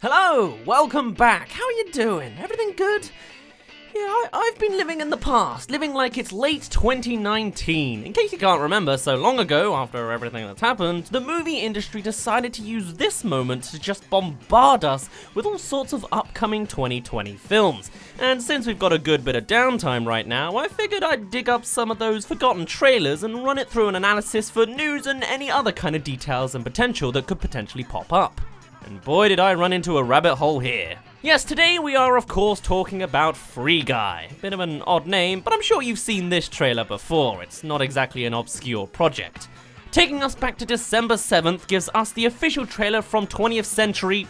Hello, welcome back. How are you doing? Everything good? Yeah, I've been living in the past, living like it's late 2019. In case you can't remember, so long ago, after everything that's happened, the movie industry decided to use this moment to just bombard us with all sorts of upcoming 2020 films. And since we've got a good bit of downtime right now, I figured I'd dig up some of those forgotten trailers and run it through an analysis for news and any other kind of details and potential that could potentially pop up. And boy did I run into a rabbit hole here. Yes, today we are of course talking about Free Guy. Bit of an odd name, but I'm sure you've seen this trailer before. It's not exactly an obscure project. Taking us back to December 7th gives us the official trailer from 20th Century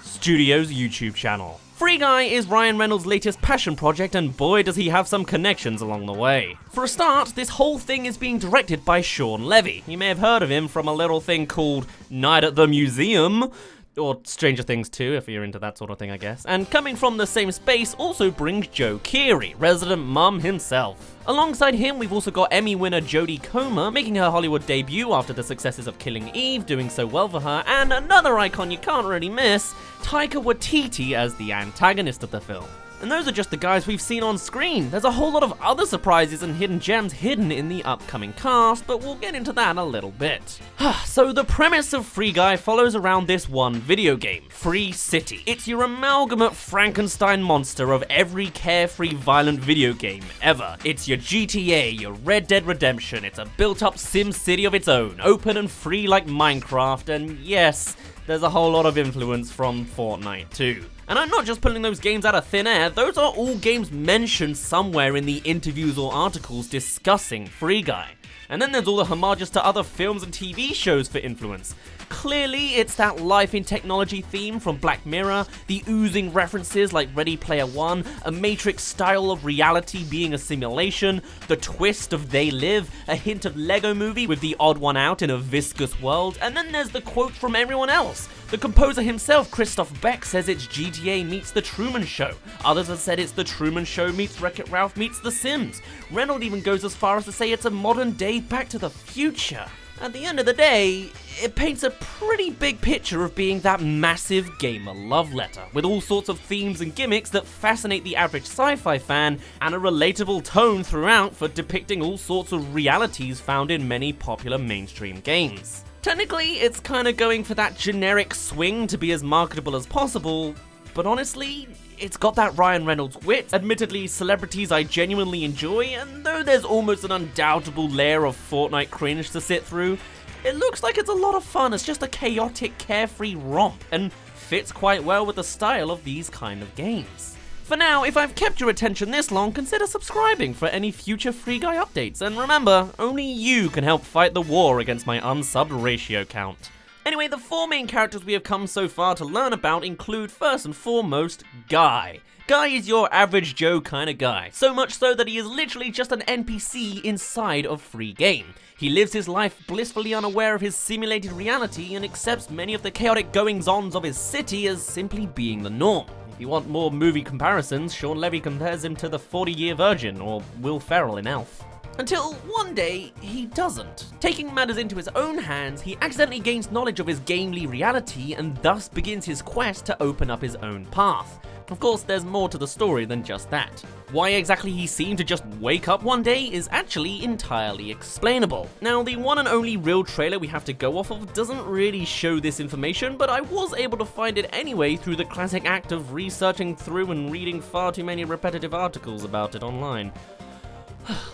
Studios' YouTube channel. Free Guy is Ryan Reynolds' latest passion project, and boy does he have some connections along the way. For a start, this whole thing is being directed by Shawn Levy. You may have heard of him from a little thing called Night at the Museum, or Stranger Things 2, if you're into that sort of thing, I guess. And coming from the same space also brings Joe Keery, resident mum himself. Alongside him, we've also got Emmy winner Jodie Comer, making her Hollywood debut after the successes of Killing Eve, doing so well for her, and another icon you can't really miss, Taika Watiti as the antagonist of the film. And those are just the guys we've seen on screen. There's a whole lot of other surprises and hidden gems hidden in the upcoming cast, but we'll get into that a little bit. So the premise of Free Guy follows around this one video game, Free City. It's your amalgamate Frankenstein monster of every carefree violent video game ever. It's your GTA, your Red Dead Redemption, it's a built-up Sim City of its own, open and free like Minecraft, and yes, there's a whole lot of influence from Fortnite too. And I'm not just pulling those games out of thin air, those are all games mentioned somewhere in the interviews or articles discussing Free Guy. And then there's all the homages to other films and TV shows for influence. Clearly, it's that life in technology theme from Black Mirror, the oozing references like Ready Player One, a Matrix style of reality being a simulation, the twist of They Live, a hint of Lego Movie with the odd one out in a viscous world, and then there's the quote from everyone else. The composer himself, Christoph Beck, says it's GTA meets The Truman Show. Others have said it's The Truman Show meets Wreck-It Ralph meets The Sims. Reynolds even goes as far as to say it's a modern day Back to the Future. At the end of the day, it paints a pretty big picture of being that massive gamer love letter, with all sorts of themes and gimmicks that fascinate the average sci-fi fan, and a relatable tone throughout for depicting all sorts of realities found in many popular mainstream games. Technically, it's kinda going for that generic swing to be as marketable as possible, but honestly, it's got that Ryan Reynolds wit, admittedly celebrities I genuinely enjoy, and though there's almost an undoubtable layer of Fortnite cringe to sit through, it looks like it's a lot of fun. It's just a chaotic, carefree romp, and fits quite well with the style of these kind of games. For now, if I've kept your attention this long, consider subscribing for any future Free Guy updates, and remember, only you can help fight the war against my unsubbed ratio count. Anyway, the four main characters we have come so far to learn about include, first and foremost, Guy. Guy is your average Joe kind of guy, so much so that he is literally just an NPC inside of Free Game. He lives his life blissfully unaware of his simulated reality and accepts many of the chaotic goings-ons of his city as simply being the norm. If you want more movie comparisons, Shawn Levy compares him to the 40-year virgin, or Will Ferrell in Elf. Until one day, he doesn't. Taking matters into his own hands, he accidentally gains knowledge of his gamely reality and thus begins his quest to open up his own path. Of course, there's more to the story than just that. Why exactly he seemed to just wake up one day is actually entirely explainable. Now, the one and only real trailer we have to go off of doesn't really show this information, but I was able to find it anyway through the classic act of researching through and reading far too many repetitive articles about it online.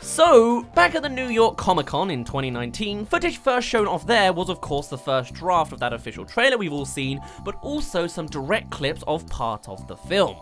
So, back at the New York Comic Con in 2019, footage first shown off there was of course the first draft of that official trailer we've all seen, but also some direct clips of part of the film.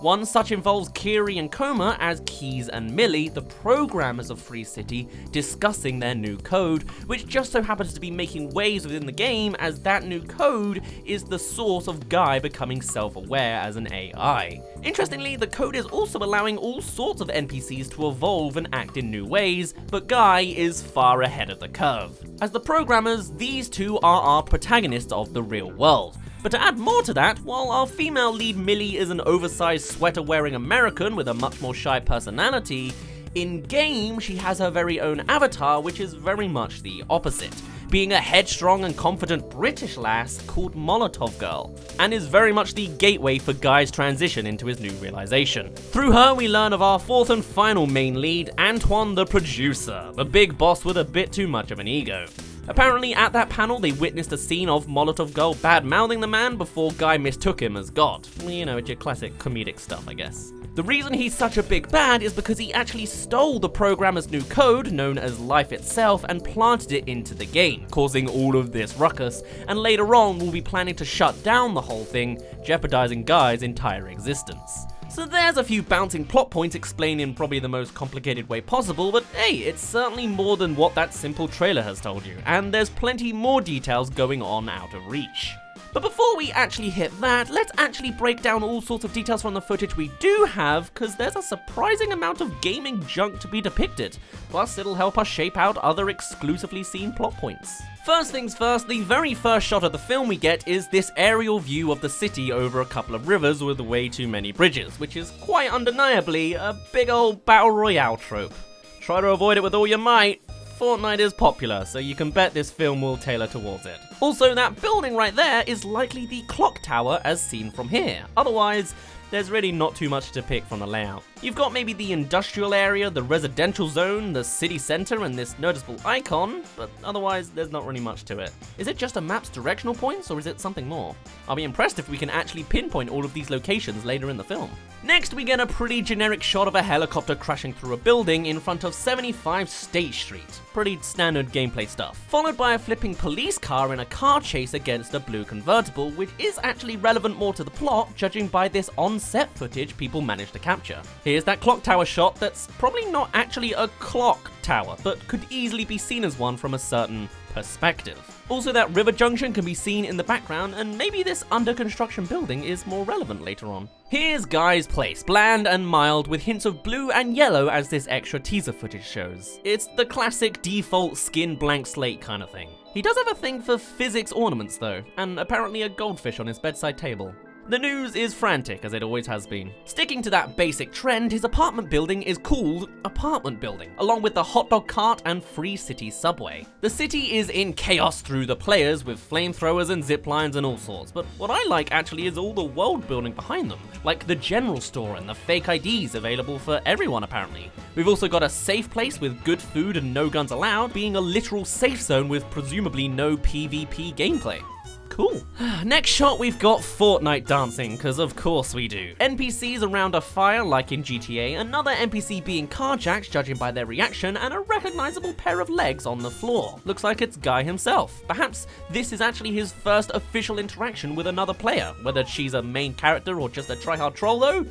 One such involves Keery and Comer as Keys and Millie, the programmers of Free City, discussing their new code, which just so happens to be making waves within the game as that new code is the source of Guy becoming self-aware as an AI. Interestingly, the code is also allowing all sorts of NPCs to evolve and act in new ways, but Guy is far ahead of the curve. As the programmers, these two are our protagonists of the real world. But to add more to that, while our female lead Millie is an oversized sweater-wearing American with a much more shy personality, in-game she has her very own avatar which is very much the opposite. being a headstrong and confident British lass called Molotov Girl, and is very much the gateway for Guy's transition into his new realization. Through her, we learn of our fourth and final main lead, Antoine the producer, the big boss with a bit too much of an ego. Apparently, at that panel, they witnessed a scene of Molotov Girl bad-mouthing the man before Guy mistook him as God. You know, it's your classic comedic stuff, I guess. The reason he's such a big bad is because he actually stole the programmer's new code, known as Life itself, and planted it into the game, causing all of this ruckus, and later on will be planning to shut down the whole thing, jeopardizing Guy's entire existence. So there's a few bouncing plot points explained in probably the most complicated way possible, but hey, it's certainly more than what that simple trailer has told you, and there's plenty more details going on out of reach. But before we actually hit that, let's actually break down all sorts of details from the footage we do have, because there's a surprising amount of gaming junk to be depicted, plus it'll help us shape out other exclusively seen plot points. First things first, the very first shot of the film we get is this aerial view of the city over a couple of rivers with way too many bridges, which is quite undeniably a big old battle royale trope. Try to avoid it with all your might. Fortnite is popular, so you can bet this film will tailor towards it. Also, that building right there is likely the clock tower as seen from here. Otherwise, there's really not too much to pick from the layout. You've got maybe the industrial area, the residential zone, the city center, and this noticeable icon, but otherwise there's not really much to it. Is it just a map's directional points, or is it something more? I'll be impressed if we can actually pinpoint all of these locations later in the film. Next, we get a pretty generic shot of a helicopter crashing through a building in front of 75 State Street. Pretty standard gameplay stuff. Followed by a flipping police car in a car chase against a blue convertible, which is actually relevant more to the plot, judging by this on-set footage people managed to capture. Here's that clock tower shot that's probably not actually a clock tower, but could easily be seen as one from a certain perspective. Also, that river junction can be seen in the background, and maybe this under construction building is more relevant later on. Here's Guy's place, bland and mild with hints of blue and yellow as this extra teaser footage shows. It's the classic default skin blank slate kind of thing. He does have a thing for physics ornaments though, and apparently a goldfish on his bedside table. The news is frantic, as it always has been. Sticking to that basic trend, his apartment building is called Apartment Building, along with the hot dog cart and free city subway. The city is in chaos through the players, with flamethrowers and zip lines and all sorts, but what I like actually is all the world building behind them, like the general store and the fake IDs available for everyone apparently. We've also got a safe place with good food and no guns allowed, being a literal safe zone with presumably no PvP gameplay. Cool. Next shot, we've got Fortnite dancing, because of course we do. NPCs around a fire like in GTA, another NPC being carjacked judging by their reaction, and a recognizable pair of legs on the floor. Looks like it's Guy himself. Perhaps this is actually his first official interaction with another player. Whether she's a main character or just a tryhard troll though,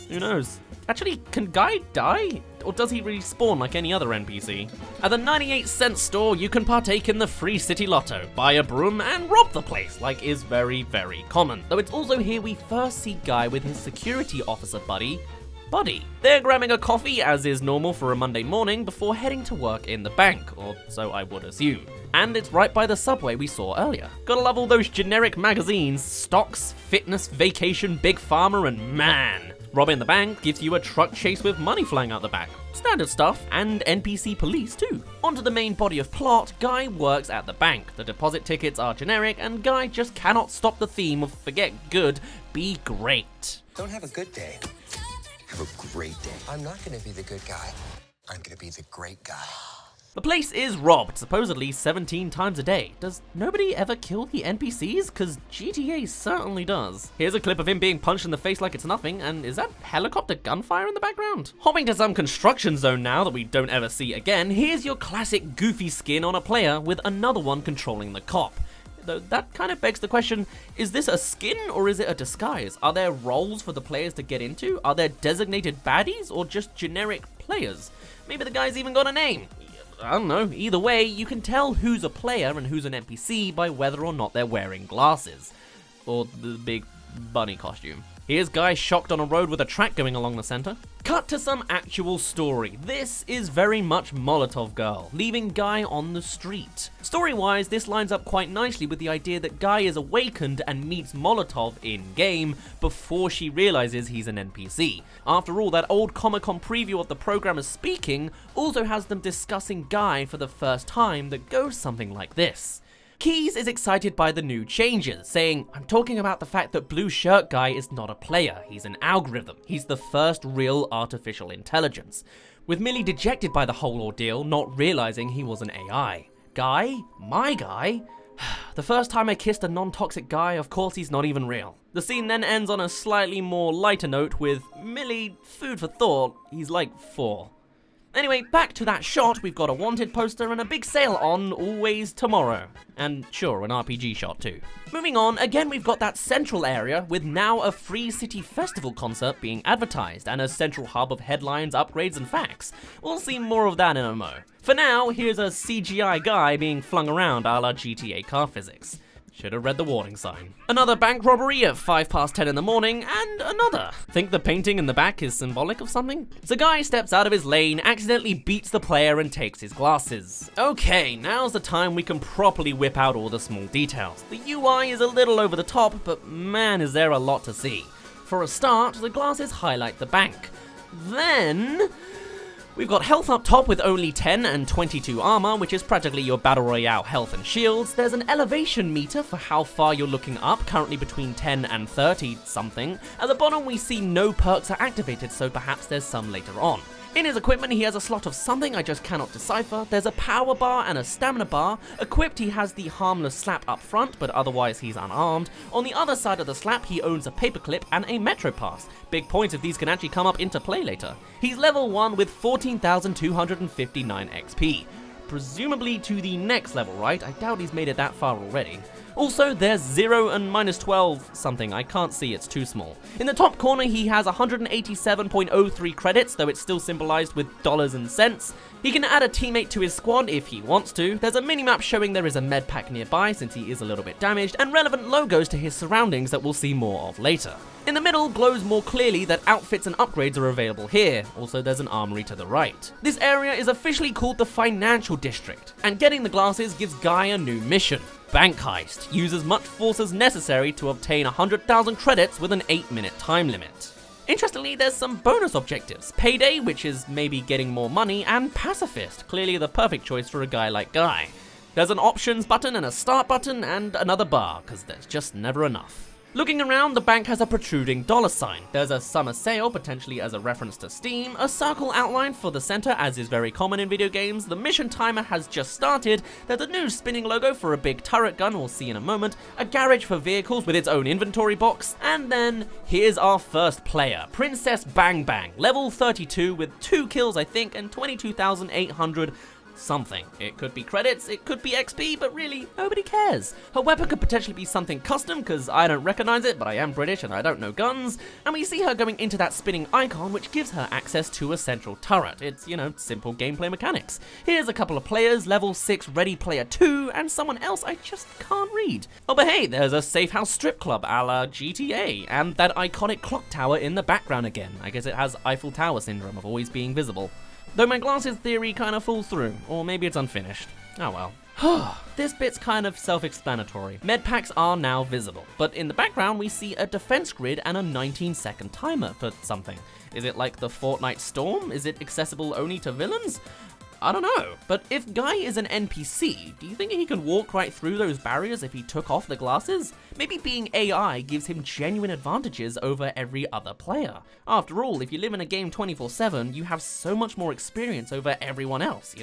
who knows? Actually, can Guy die? Or does he respawn like any other NPC? At the 98-cent store, you can partake in the free city lotto, buy a broom, and rob the place, like is very, very common. Though it's also here we first see Guy with his security officer buddy, Buddy. They're grabbing a coffee, as is normal for a Monday morning, before heading to work in the bank, or so I would assume. And it's right by the subway we saw earlier. Gotta love all those generic magazines, stocks, fitness, vacation, big pharma, and man. Robbing the bank gives you a truck chase with money flying out the back. Standard stuff, and NPC police too. Onto the main body of plot, Guy works at the bank. The deposit tickets are generic, and Guy just cannot stop the theme of forget good, be great. Don't have a good day. Have a great day. I'm not gonna be the good guy. I'm gonna be the great guy. The place is robbed, supposedly 17 times a day. Does nobody ever kill the NPCs? Cause GTA certainly does. Here's a clip of him being punched in the face like it's nothing, and is that helicopter gunfire in the background? Hopping to some construction zone now that we don't ever see again, here's your classic goofy skin on a player with another one controlling the cop. Though that kind of begs the question, is this a skin or is it a disguise? Are there roles for the players to get into? Are there designated baddies or just generic players? Maybe the guy's even got a name. I don't know. Either way, you can tell who's a player and who's an NPC by whether or not they're wearing glasses. Or the big bunny costume. Here's Guy shocked on a road with a track going along the center. Cut to some actual story. This is very much Molotov Girl, leaving Guy on the street. Story-wise, this lines up quite nicely with the idea that Guy is awakened and meets Molotov in-game before she realizes he's an NPC. After all, that old Comic-Con preview of the programmer speaking also has them discussing Guy for the first time that goes something like this. Keys is excited by the new changes, saying, "I'm talking about the fact that Blue Shirt Guy is not a player, he's an algorithm. He's the first real artificial intelligence." With Millie dejected by the whole ordeal, not realizing he was an AI. Guy? My guy? The first time I kissed a non-toxic guy, of course he's not even real. The scene then ends on a slightly more lighter note with Millie, food for thought, he's like 4. Anyway, back to that shot, we've got a wanted poster and a big sale on Always Tomorrow. And sure, an RPG shot too. Moving on, again we've got that central area with now a Free City Festival concert being advertised and a central hub of headlines, upgrades and facts. We'll see more of that in a mo. For now, here's a CGI guy being flung around a la GTA car physics. Should have read the warning sign. Another bank robbery at 10:05 in the morning, and another. Think the painting in the back is symbolic of something? So Guy steps out of his lane, accidentally beats the player and takes his glasses. Okay, now's the time we can properly whip out all the small details. The UI is a little over the top, but man is there a lot to see. For a start, the glasses highlight the bank. Then we've got health up top with only 10 and 22 armor, which is practically your battle royale health and shields. There's an elevation meter for how far you're looking up, currently between 10 and 30 something. At the bottom we see no perks are activated, so perhaps there's some later on. In his equipment, he has a slot of something I just cannot decipher. There's a power bar and a stamina bar. Equipped, he has the harmless slap up front, but otherwise he's unarmed. On the other side of the slap, he owns a paperclip and a metro pass. Big points if these can actually come up into play later. He's level 1 with 14,259 XP. Presumably to the next level, right? I doubt he's made it that far already. Also, there's 0 and -12 something, I can't see, it's too small. In the top corner, he has 187.03 credits, though it's still symbolized with dollars and cents. He can add a teammate to his squad if he wants to. There's a minimap showing there is a med pack nearby since he is a little bit damaged, and relevant logos to his surroundings that we'll see more of later. In the middle glows more clearly that outfits and upgrades are available here. Also, there's an armory to the right. This area is officially called the Financial District, and getting the glasses gives Guy a new mission. Bank heist. Use as much force as necessary to obtain 100,000 credits with an 8-minute time limit. Interestingly, there's some bonus objectives. Payday, which is maybe getting more money, and Pacifist, clearly the perfect choice for a guy like Guy. There's an options button and a start button and another bar, because there's just never enough. Looking around, the bank has a protruding dollar sign. There's a summer sale, potentially as a reference to Steam, a circle outline for the center, as is very common in video games. The mission timer has just started. There's a new spinning logo for a big turret gun we'll see in a moment, a garage for vehicles with its own inventory box, and then here's our first player, Princess Bang Bang, level 32 with 2 kills I think and 22,800 something. It could be credits, it could be XP, but really, nobody cares. Her weapon could potentially be something custom, because I don't recognize it, but I am British and I don't know guns. And we see her going into that spinning icon, which gives her access to a central turret. It's, simple gameplay mechanics. Here's a couple of players, level 6 Ready Player 2, and someone else I just can't read. Oh, but hey, there's a safe house strip club a la GTA, and that iconic clock tower in the background again. I guess it has Eiffel Tower syndrome of always being visible. Though my glasses theory kind of falls through, or maybe it's unfinished. Oh well. This bit's kind of self-explanatory. Medpacks are now visible, but in the background we see a defense grid and a 19-second timer for something. Is it like the Fortnite Storm? Is it accessible only to villains? I don't know, but if Guy is an NPC, do you think he can walk right through those barriers if he took off the glasses? Maybe being AI gives him genuine advantages over every other player. After all, if you live in a game 24/7, you have so much more experience over everyone else,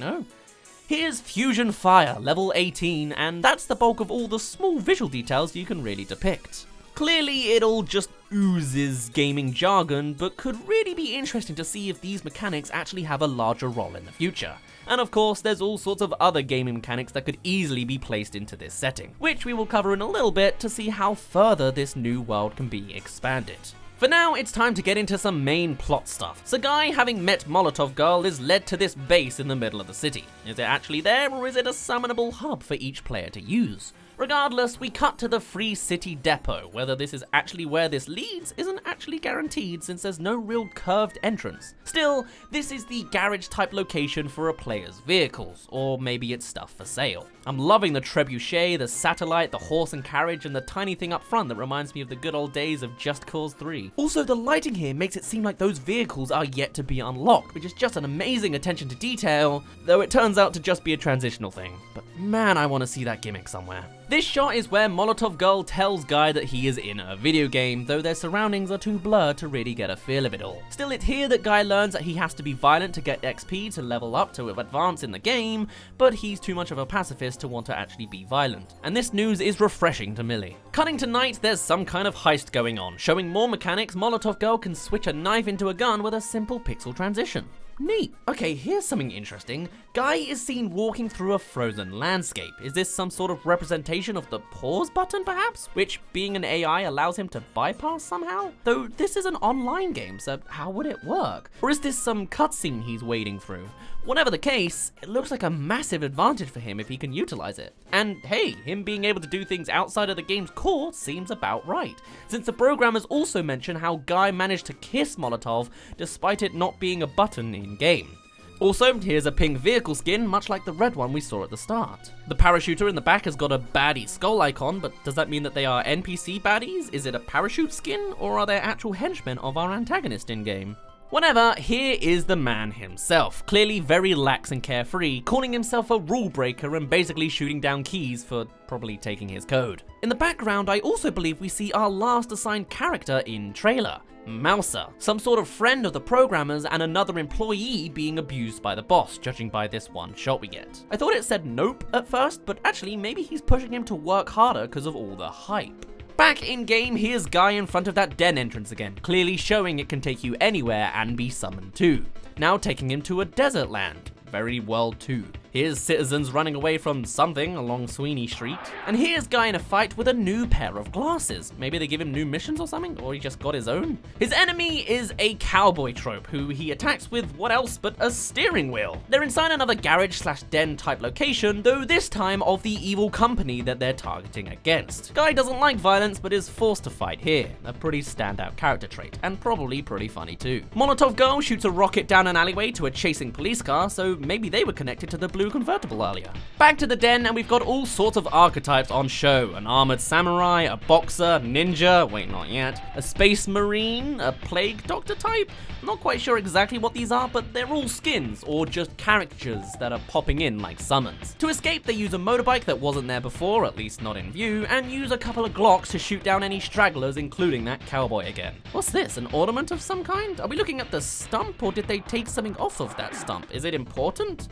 Here's Fusion Fire, level 18, and that's the bulk of all the small visual details you can really depict. Clearly, it all just oozes gaming jargon, but could really be interesting to see if these mechanics actually have a larger role in the future. And of course, there's all sorts of other gaming mechanics that could easily be placed into this setting, which we will cover in a little bit to see how further this new world can be expanded. For now, it's time to get into some main plot stuff. So Guy, having met Molotov Girl, is led to this base in the middle of the city. Is it actually there, or is it a summonable hub for each player to use? Regardless, we cut to the Free City Depot. Whether this is actually where this leads isn't actually guaranteed since there's no real curved entrance. Still, this is the garage type location for a player's vehicles, or maybe it's stuff for sale. I'm loving the trebuchet, the satellite, the horse and carriage, and the tiny thing up front that reminds me of the good old days of Just Cause 3. Also, the lighting here makes it seem like those vehicles are yet to be unlocked, which is just an amazing attention to detail, though it turns out to just be a transitional thing. But man, I want to see that gimmick somewhere. This shot is where Molotov Girl tells Guy that he is in a video game, though their surroundings are too blurred to really get a feel of it all. Still, it's here that Guy learns that he has to be violent to get XP to level up to advance in the game, but he's too much of a pacifist to want to actually be violent. And this news is refreshing to Millie. Cutting to night, there's some kind of heist going on. Showing more mechanics, Molotov Girl can switch a knife into a gun with a simple pixel transition. Neat. Okay, here's something interesting. Guy is seen walking through a frozen landscape. Is this some sort of representation of the pause button, perhaps? Which, being an AI, allows him to bypass somehow? Though this is an online game, so how would it work? Or is this some cutscene he's wading through? Whatever the case, it looks like a massive advantage for him if he can utilize it. And hey, him being able to do things outside of the game's core seems about right, since the programmers also mention how Guy managed to kiss Molotov despite it not being a button in-game. Also, here's a pink vehicle skin, much like the red one we saw at the start. The parachuter in the back has got a baddie skull icon, but does that mean that they are NPC baddies? Is it a parachute skin, or are they actual henchmen of our antagonist in-game? Whatever, here is the man himself, clearly very lax and carefree, calling himself a rule breaker and basically shooting down keys for probably taking his code. In the background, I also believe we see our last assigned character in trailer, Mouser, some sort of friend of the programmers and another employee being abused by the boss, judging by this one shot we get. I thought it said nope at first, but actually maybe he's pushing him to work harder because of all the hype. Back in game, here's Guy in front of that den entrance again, clearly showing it can take you anywhere and be summoned too. Now taking him to a desert land. Very well too. Here's citizens running away from something along Sweeney Street. And here's Guy in a fight with a new pair of glasses. Maybe they give him new missions or something, or he just got his own? His enemy is a cowboy trope who he attacks with what else but a steering wheel. They're inside another garage/den type location, though this time of the evil company that they're targeting against. Guy doesn't like violence but is forced to fight here. A pretty standout character trait, and probably pretty funny too. Molotov Girl shoots a rocket down an alleyway to a chasing police car, so maybe they were connected to the blue convertible earlier. Back to the den, and we've got all sorts of archetypes on show. An armored samurai, a boxer, ninja, wait not yet, a space marine, a plague doctor type. Not quite sure exactly what these are, but they're all skins, or just characters that are popping in like summons. To escape, they use a motorbike that wasn't there before, at least not in view, and use a couple of Glocks to shoot down any stragglers, including that cowboy again. What's this, an ornament of some kind? Are we looking at the stump, or did they take something off of that stump? Is it important?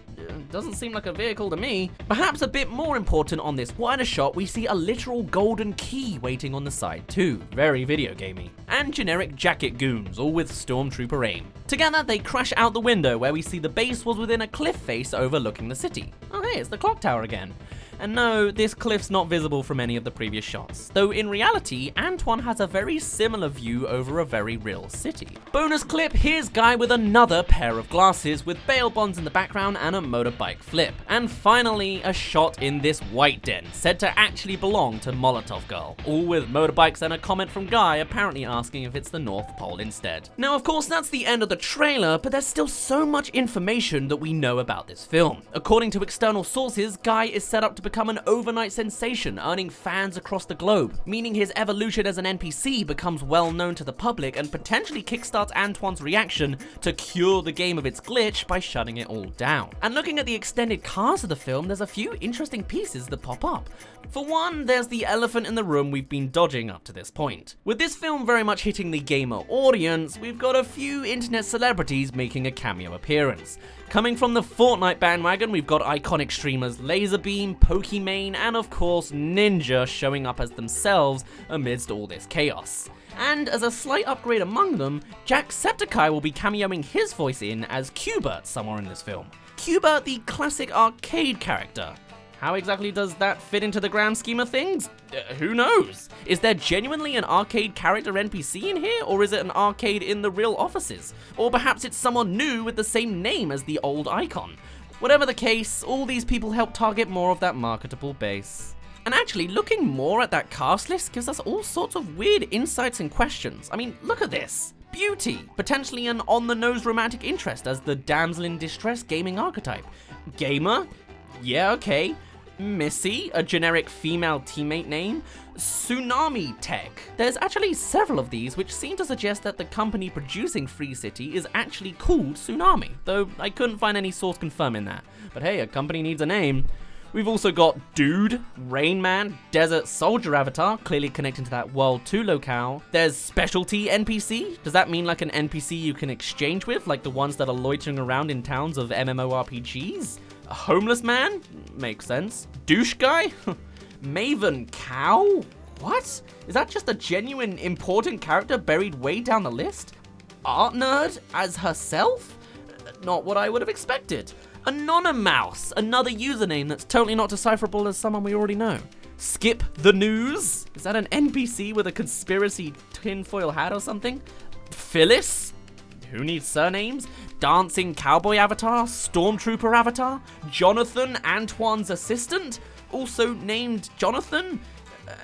Doesn't seem like a vehicle to me. Perhaps a bit more important on this wider shot, we see a literal golden key waiting on the side too. Very video gamey. And generic jacket goons, all with stormtrooper aim. Together, they crash out the window where we see the base was within a cliff face overlooking the city. Oh hey, it's the clock tower again. And no, this cliff's not visible from any of the previous shots, though in reality, Antoine has a very similar view over a very real city. Bonus clip, here's Guy with another pair of glasses with bail bonds in the background and a motorbike flip. And finally, a shot in this white den, said to actually belong to Molotov Girl, all with motorbikes and a comment from Guy apparently asking if it's the North Pole instead. Now of course that's the end of the trailer, but there's still so much information that we know about this film. According to external sources, Guy is set up to become an overnight sensation, earning fans across the globe, meaning his evolution as an NPC becomes well known to the public and potentially kickstarts Antoine's reaction to cure the game of its glitch by shutting it all down. And looking at the extended cast of the film, there's a few interesting pieces that pop up. For one, there's the elephant in the room we've been dodging up to this point. With this film very much hitting the gamer audience, we've got a few internet celebrities making a cameo appearance. Coming from the Fortnite bandwagon, we've got iconic streamers Laserbeam, Pokimane, and of course Ninja showing up as themselves amidst all this chaos. And as a slight upgrade among them, Jacksepticeye will be cameoing his voice in as Qbert somewhere in this film. Qbert, the classic arcade character. How exactly does that fit into the grand scheme of things? Who knows? Is there genuinely an arcade character NPC in here, or is it an arcade in the real offices? Or perhaps it's someone new with the same name as the old icon. Whatever the case, all these people help target more of that marketable base. And actually, looking more at that cast list gives us all sorts of weird insights and questions. I mean, look at this. Beauty, potentially an on-the-nose romantic interest as the damsel in distress gaming archetype. Gamer? Yeah, okay. Missy, a generic female teammate name. Tsunami Tech. There's actually several of these which seem to suggest that the company producing Free City is actually called Tsunami, though I couldn't find any source confirming that. But hey, a company needs a name. We've also got Dude, Rain Man, Desert Soldier Avatar, clearly connecting to that World 2 locale. There's Specialty NPC. Does that mean like an NPC you can exchange with, like the ones that are loitering around in towns of MMORPGs? A Homeless Man? Makes sense. Douche Guy? Maven Cow? What? Is that just a genuine important character buried way down the list? Art Nerd as herself? Not what I would have expected. Anonymouse, another username that's totally not decipherable as someone we already know. Skip the News? Is that an NPC with a conspiracy tinfoil hat or something? Phyllis? Who needs surnames? Dancing Cowboy Avatar? Stormtrooper Avatar? Jonathan, Antoine's assistant? Also named Jonathan?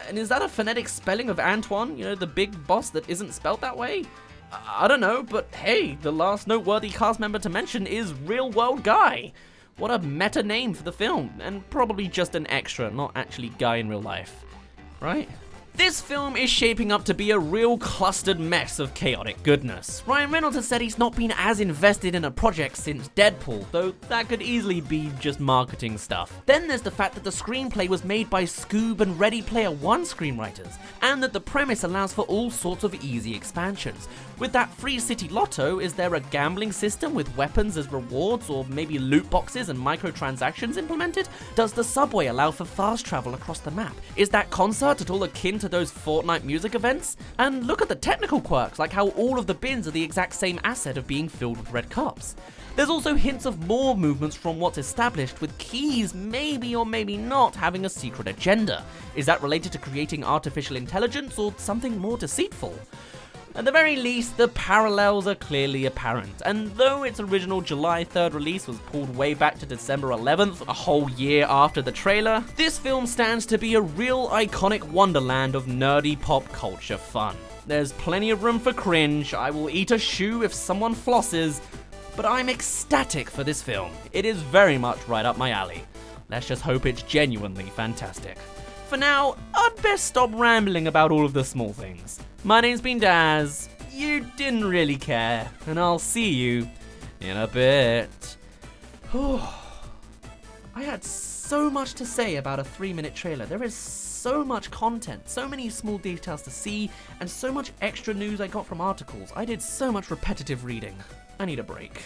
And is that a phonetic spelling of Antoine? You know, the big boss that isn't spelled that way? I don't know, but hey, the last noteworthy cast member to mention is Real World Guy. What a meta name for the film, and probably just an extra, not actually Guy in real life. Right? This film is shaping up to be a real clustered mess of chaotic goodness. Ryan Reynolds has said he's not been as invested in a project since Deadpool, though that could easily be just marketing stuff. Then there's the fact that the screenplay was made by Scoob and Ready Player One screenwriters, and that the premise allows for all sorts of easy expansions. With that Free City Lotto, is there a gambling system with weapons as rewards, or maybe loot boxes and microtransactions implemented? Does the subway allow for fast travel across the map? Is that concert at all akin to those Fortnite music events? And look at the technical quirks, like how all of the bins are the exact same asset of being filled with red cups. There's also hints of more movements from what's established, with keys maybe or maybe not having a secret agenda. Is that related to creating artificial intelligence or something more deceitful? At the very least, the parallels are clearly apparent, and though its original July 3rd release was pulled way back to December 11th, a whole year after the trailer, this film stands to be a real iconic wonderland of nerdy pop culture fun. There's plenty of room for cringe, I will eat a shoe if someone flosses, but I'm ecstatic for this film. It is very much right up my alley. Let's just hope it's genuinely fantastic. For now, I'd best stop rambling about all of the small things. My name's been Dazz, you didn't really care, and I'll see you in a bit. I had so much to say about a 3-minute trailer. There is so much content, so many small details to see, and so much extra news I got from articles. I did so much repetitive reading. I need a break.